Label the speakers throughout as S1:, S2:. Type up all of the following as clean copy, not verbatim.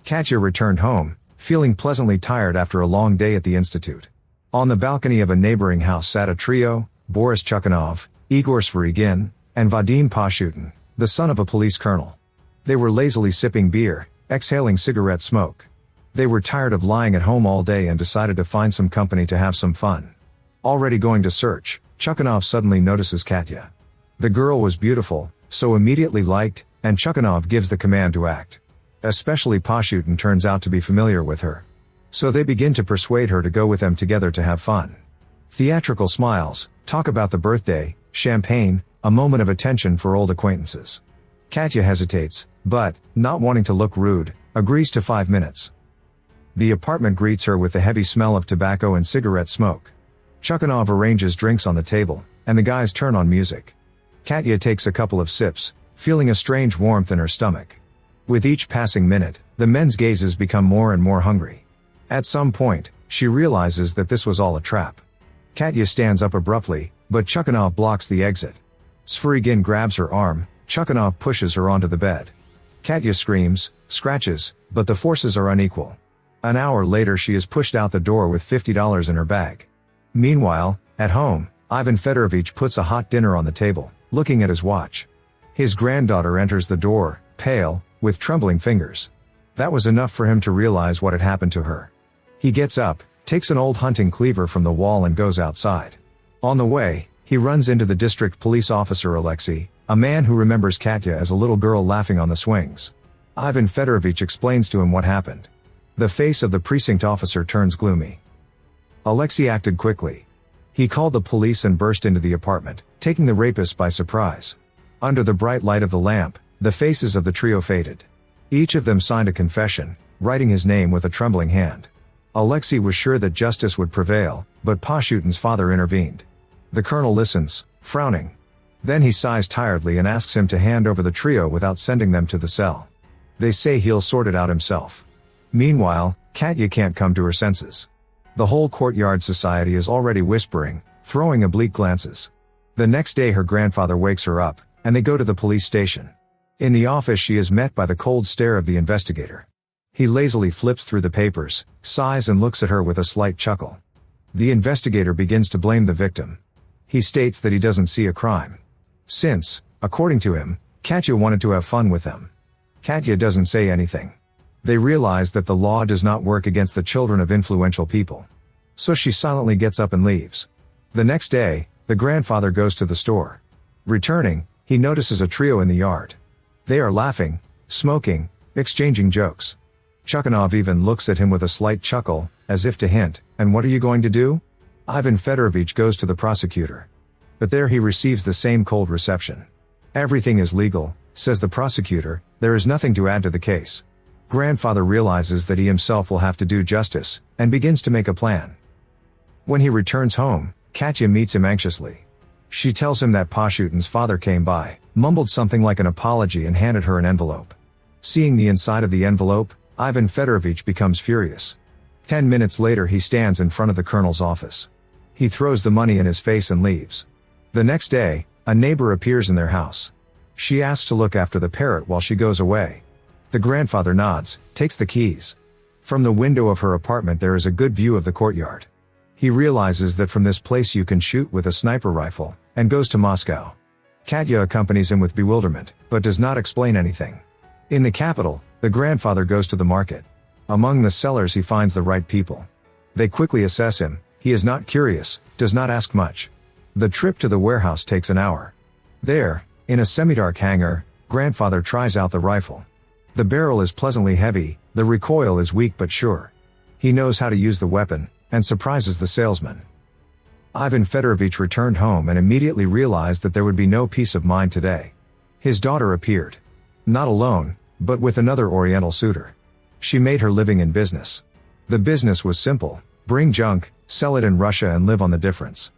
S1: Katya returned home, feeling pleasantly tired after a long day at the institute. On the balcony of a neighboring house sat a trio: Boris Chukhanov, Igor Sverigin, and Vadim Pashutin, the son of a police colonel. They were lazily sipping beer, exhaling cigarette smoke. They were tired of lying at home all day and decided to find some company to have some fun. Already going to search, Chukhanov suddenly notices Katya. The girl was beautiful, so immediately liked, and Chukhanov gives the command to act. Especially Pashutin turns out to be familiar with her. So they begin to persuade her to go with them together to have fun. Theatrical smiles, talk about the birthday, champagne, a moment of attention for old acquaintances. Katya hesitates, but, not wanting to look rude, agrees to 5 minutes. The apartment greets her with the heavy smell of tobacco and cigarette smoke. Chukhanov arranges drinks on the table, and the guys turn on music. Katya takes a couple of sips, feeling a strange warmth in her stomach. With each passing minute, the men's gazes become more and more hungry. At some point, she realizes that this was all a trap. Katya stands up abruptly, but Chukhanov blocks the exit. Sverigin grabs her arm, Chukhanov pushes her onto the bed. Katya screams, scratches, but the forces are unequal. An hour later she is pushed out the door with $50 in her bag. Meanwhile, at home, Ivan Fedorovich puts a hot dinner on the table, looking at his watch. His granddaughter enters the door, pale, with trembling fingers. That was enough for him to realize what had happened to her. He gets up, takes an old hunting cleaver from the wall and goes outside. On the way, he runs into the district police officer Alexei, a man who remembers Katya as a little girl laughing on the swings. Ivan Fedorovich explains to him what happened. The face of the precinct officer turns gloomy. Alexei acted quickly. He called the police and burst into the apartment, taking the rapist by surprise. Under the bright light of the lamp, the faces of the trio faded. Each of them signed a confession, writing his name with a trembling hand. Alexei was sure that justice would prevail, but Pashutin's father intervened. The colonel listens, frowning. Then he sighs tiredly and asks him to hand over the trio without sending them to the cell. They say he'll sort it out himself. Meanwhile, Katya can't come to her senses. The whole courtyard society is already whispering, throwing oblique glances. The next day her grandfather wakes her up, and they go to the police station. In the office she is met by the cold stare of the investigator. He lazily flips through the papers, sighs and looks at her with a slight chuckle. The investigator begins to blame the victim. He states that he doesn't see a crime. Since, according to him, Katya wanted to have fun with them. Katya doesn't say anything. They realize that the law does not work against the children of influential people. So she silently gets up and leaves. The next day, the grandfather goes to the store. Returning, he notices a trio in the yard. They are laughing, smoking, exchanging jokes. Chukhanov even looks at him with a slight chuckle, as if to hint, "And what are you going to do?" Ivan Fedorovich goes to the prosecutor. But there he receives the same cold reception. "Everything is legal," says the prosecutor, "there is nothing to add to the case." Grandfather realizes that he himself will have to do justice, and begins to make a plan. When he returns home, Katya meets him anxiously. She tells him that Pashutin's father came by, mumbled something like an apology and handed her an envelope. Seeing the inside of the envelope, Ivan Fedorovich becomes furious. 10 minutes later he stands in front of the colonel's office. He throws the money in his face and leaves. The next day, a neighbor appears in their house. She asks to look after the parrot while she goes away. The grandfather nods, takes the keys. From the window of her apartment there is a good view of the courtyard. He realizes that from this place you can shoot with a sniper rifle, and goes to Moscow. Katya accompanies him with bewilderment, but does not explain anything. In the capital, the grandfather goes to the market. Among the sellers he finds the right people. They quickly assess him. He is not curious, does not ask much. The trip to the warehouse takes an hour. There, in a semi-dark hangar, grandfather tries out the rifle. The barrel is pleasantly heavy, the recoil is weak but sure. He knows how to use the weapon, and surprises the salesman. Ivan Fedorovich returned home and immediately realized that there would be no peace of mind today. His daughter appeared. Not alone, but with another Oriental suitor. She made her living in business. The business was simple: bring junk, sell it in Russia and live on the difference.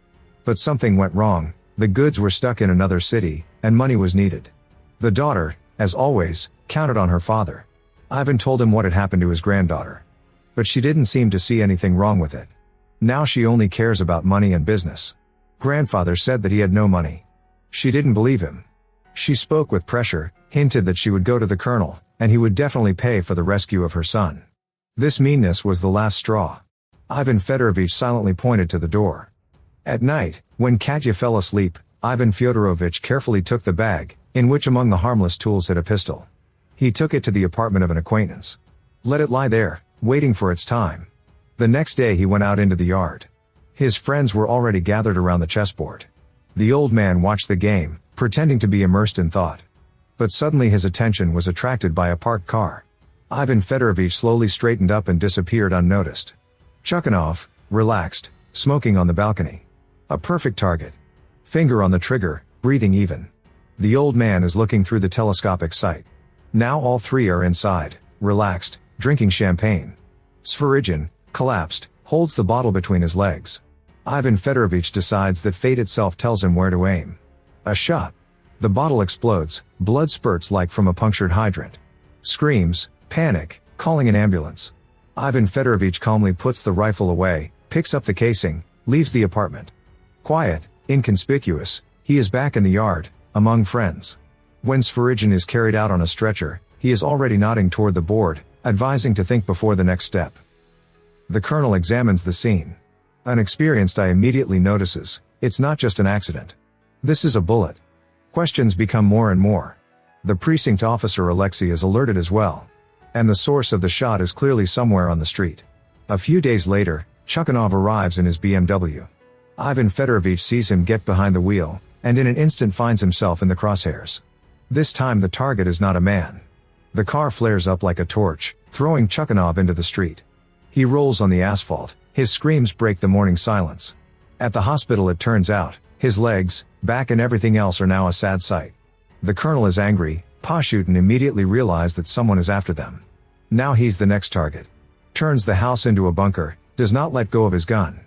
S1: But something went wrong, the goods were stuck in another city, and money was needed. The daughter, as always, counted on her father. Ivan told him what had happened to his granddaughter. But she didn't seem to see anything wrong with it. Now she only cares about money and business. Grandfather said that he had no money. She didn't believe him. She spoke with pressure, hinted that she would go to the colonel, and he would definitely pay for the rescue of her son. This meanness was the last straw. Ivan Fedorovich silently pointed to the door. At night, when Katya fell asleep, Ivan Fyodorovich carefully took the bag, in which among the harmless tools hid a pistol. He took it to the apartment of an acquaintance. Let it lie there, waiting for its time. The next day he went out into the yard. His friends were already gathered around the chessboard. The old man watched the game, pretending to be immersed in thought. But suddenly his attention was attracted by a parked car. Ivan Fedorovich slowly straightened up and disappeared unnoticed. Chukhanov, relaxed, smoking on the balcony. A perfect target. Finger on the trigger, breathing even. The old man is looking through the telescopic sight. Now all three are inside, relaxed, drinking champagne. Sverigin, collapsed, holds the bottle between his legs. Ivan Fedorovich decides that fate itself tells him where to aim. A shot. The bottle explodes, blood spurts like from a punctured hydrant. Screams, panic, calling an ambulance. Ivan Fedorovich calmly puts the rifle away, picks up the casing, leaves the apartment. Quiet, inconspicuous, he is back in the yard, among friends. When Sverigin is carried out on a stretcher, he is already nodding toward the board, advising to think before the next step. The colonel examines the scene. An experienced eye immediately notices, it's not just an accident. This is a bullet. Questions become more and more. The precinct officer Alexei is alerted as well. And the source of the shot is clearly somewhere on the street. A few days later, Chukhanov arrives in his BMW. Ivan Fedorovich sees him get behind the wheel, and in an instant finds himself in the crosshairs. This time the target is not a man. The car flares up like a torch, throwing Chukhanov into the street. He rolls on the asphalt, his screams break the morning silence. At the hospital it turns out, his legs, back and everything else are now a sad sight. The colonel is angry, Pashutin immediately realizes that someone is after them. Now he's the next target. Turns the house into a bunker, does not let go of his gun.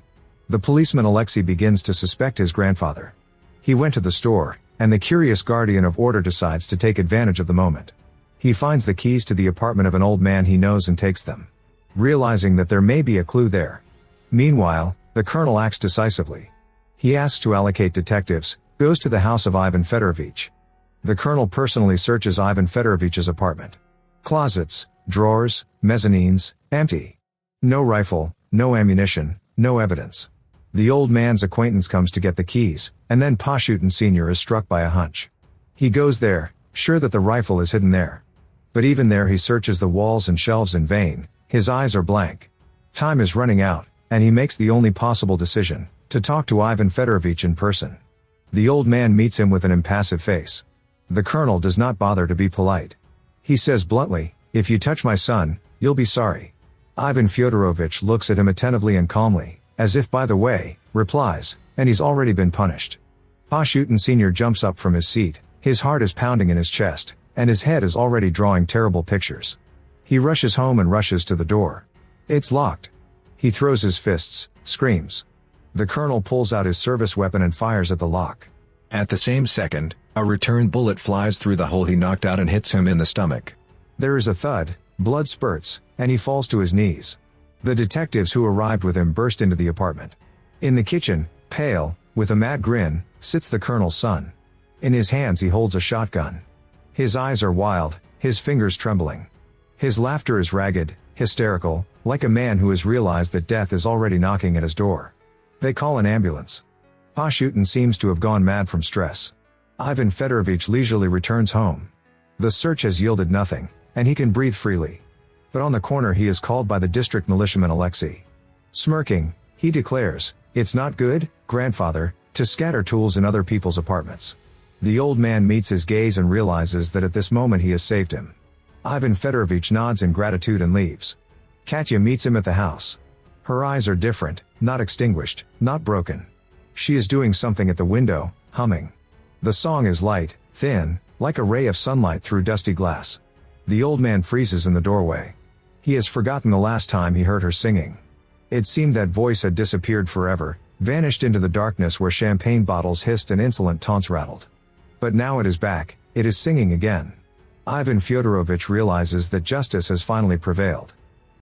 S1: The policeman Alexei begins to suspect his grandfather. He went to the store, and the curious guardian of order decides to take advantage of the moment. He finds the keys to the apartment of an old man he knows and takes them. Realizing that there may be a clue there. Meanwhile, the colonel acts decisively. He asks to allocate detectives, goes to the house of Ivan Fedorovich. The colonel personally searches Ivan Fedorovich's apartment. Closets, drawers, mezzanines, empty. No rifle, no ammunition, no evidence. The old man's acquaintance comes to get the keys, and then Pashutin Sr. is struck by a hunch. He goes there, sure that the rifle is hidden there. But even there he searches the walls and shelves in vain, his eyes are blank. Time is running out, and he makes the only possible decision, to talk to Ivan Fedorovich in person. The old man meets him with an impassive face. The colonel does not bother to be polite. He says bluntly, "If you touch my son, you'll be sorry." Ivan Fyodorovich looks at him attentively and calmly, as if by the way, replies, "And he's already been punished." Pashutin Sr. jumps up from his seat, his heart is pounding in his chest, and his head is already drawing terrible pictures. He rushes home and rushes to the door. It's locked. He throws his fists, screams. The colonel pulls out his service weapon and fires at the lock. At the same second, a return bullet flies through the hole he knocked out and hits him in the stomach. There is a thud, blood spurts, and he falls to his knees. The detectives who arrived with him burst into the apartment. In the kitchen, pale, with a mad grin, sits the colonel's son. In his hands he holds a shotgun. His eyes are wild, his fingers trembling. His laughter is ragged, hysterical, like a man who has realized that death is already knocking at his door. They call an ambulance. Pashutin seems to have gone mad from stress. Ivan Fedorovich leisurely returns home. The search has yielded nothing, and he can breathe freely. But on the corner he is called by the district militiaman Alexei. Smirking, he declares, "It's not good, grandfather, to scatter tools in other people's apartments." The old man meets his gaze and realizes that at this moment he has saved him. Ivan Fedorovich nods in gratitude and leaves. Katya meets him at the house. Her eyes are different, not extinguished, not broken. She is doing something at the window, humming. The song is light, thin, like a ray of sunlight through dusty glass. The old man freezes in the doorway. He has forgotten the last time he heard her singing. It seemed that voice had disappeared forever, vanished into the darkness where champagne bottles hissed and insolent taunts rattled. But now it is back, it is singing again. Ivan Fyodorovich realizes that justice has finally prevailed.